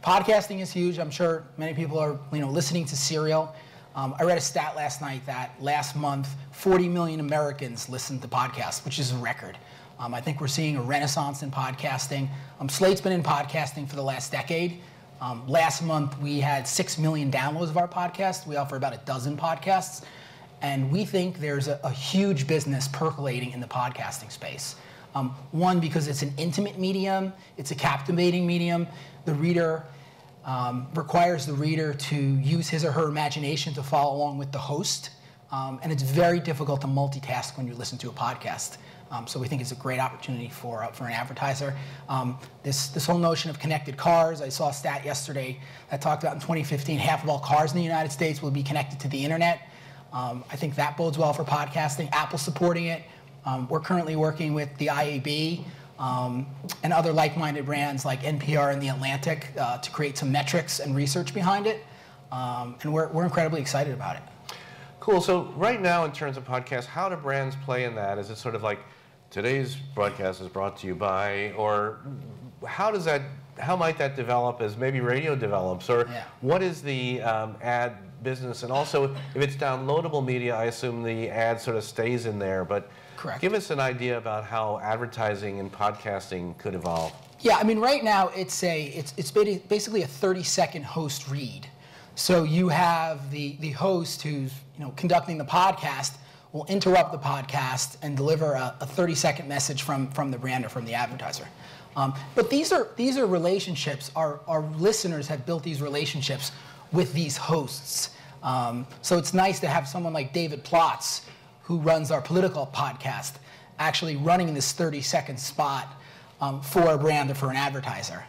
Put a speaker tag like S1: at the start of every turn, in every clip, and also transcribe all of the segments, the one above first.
S1: Podcasting is huge. I'm sure many people are listening to Serial. I read a stat last night that last month, 40 million Americans listened to podcasts, which is a record. I think we're seeing a renaissance in podcasting. Slate's been in podcasting for the last decade. Last month, we had 6 million downloads of our podcast. We offer about a dozen podcasts. And we think there's a huge business percolating in the podcasting space. One, because it's an intimate medium. It's a captivating medium. The reader requires the reader to use his or her imagination to follow along with the host. And it's very difficult to multitask when you listen to a podcast. So we think it's a great opportunity for an advertiser. This whole notion of connected cars, I saw a stat yesterday that talked about in 2015, half of all cars in the United States will be connected to the internet. I think that bodes well for podcasting. Apple's supporting it. We're currently working with the IAB and other like-minded brands like NPR and The Atlantic to create some metrics and research behind it. And we're incredibly excited about it.
S2: Cool. So right now, in terms of podcasts, how do brands play in that? Is it sort of like today's broadcast is brought to you by, or how might that develop as maybe radio develops, or what is the ad business? And also, if it's downloadable media, I assume the ad sort of stays in there. But
S1: correct.
S2: Give us an idea about how advertising and podcasting could evolve.
S1: Yeah, I mean, right now it's basically a 30-second host read. So you have the host who's conducting the podcast will interrupt the podcast and deliver a 30-second message from the brand or from the advertiser. But these are relationships. Our listeners have built these relationships with these hosts. So it's nice to have someone like David Plotz, who runs our political podcast, actually running this 30-second spot for a brand or for an advertiser.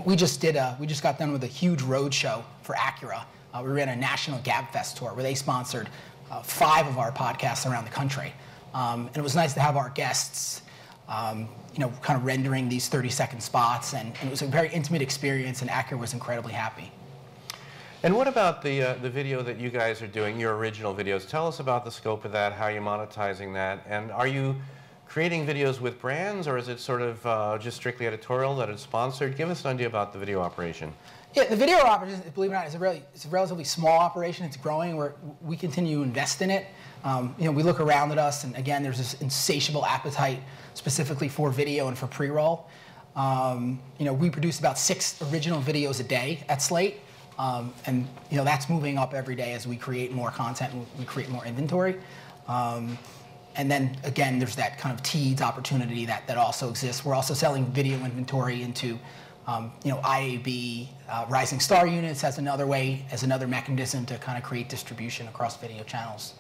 S1: We just got done with a huge road show for Acura. We ran a national GabFest tour where they sponsored 5 of our podcasts around the country. And it was nice to have our guests, kind of rendering these 30-second spots, and it was a very intimate experience, and Acura was incredibly happy.
S2: And what about the video that you guys are doing, your original videos? Tell us about the scope of that, how you're monetizing that, and are you creating videos with brands, or is it sort of just strictly editorial that it's sponsored? Give us an idea about the video operation.
S1: Yeah, the video operation, believe it or not, it's a relatively small operation. It's growing. We continue to invest in it. We look around at us, and again, there's this insatiable appetite specifically for video and for pre-roll. We produce about 6 original videos a day at Slate, and that's moving up every day as we create more content and we create more inventory. And then again, there's that kind of TEEDS opportunity that also exists. We're also selling video inventory into IAB, Rising Star units as another mechanism to kind of create distribution across video channels.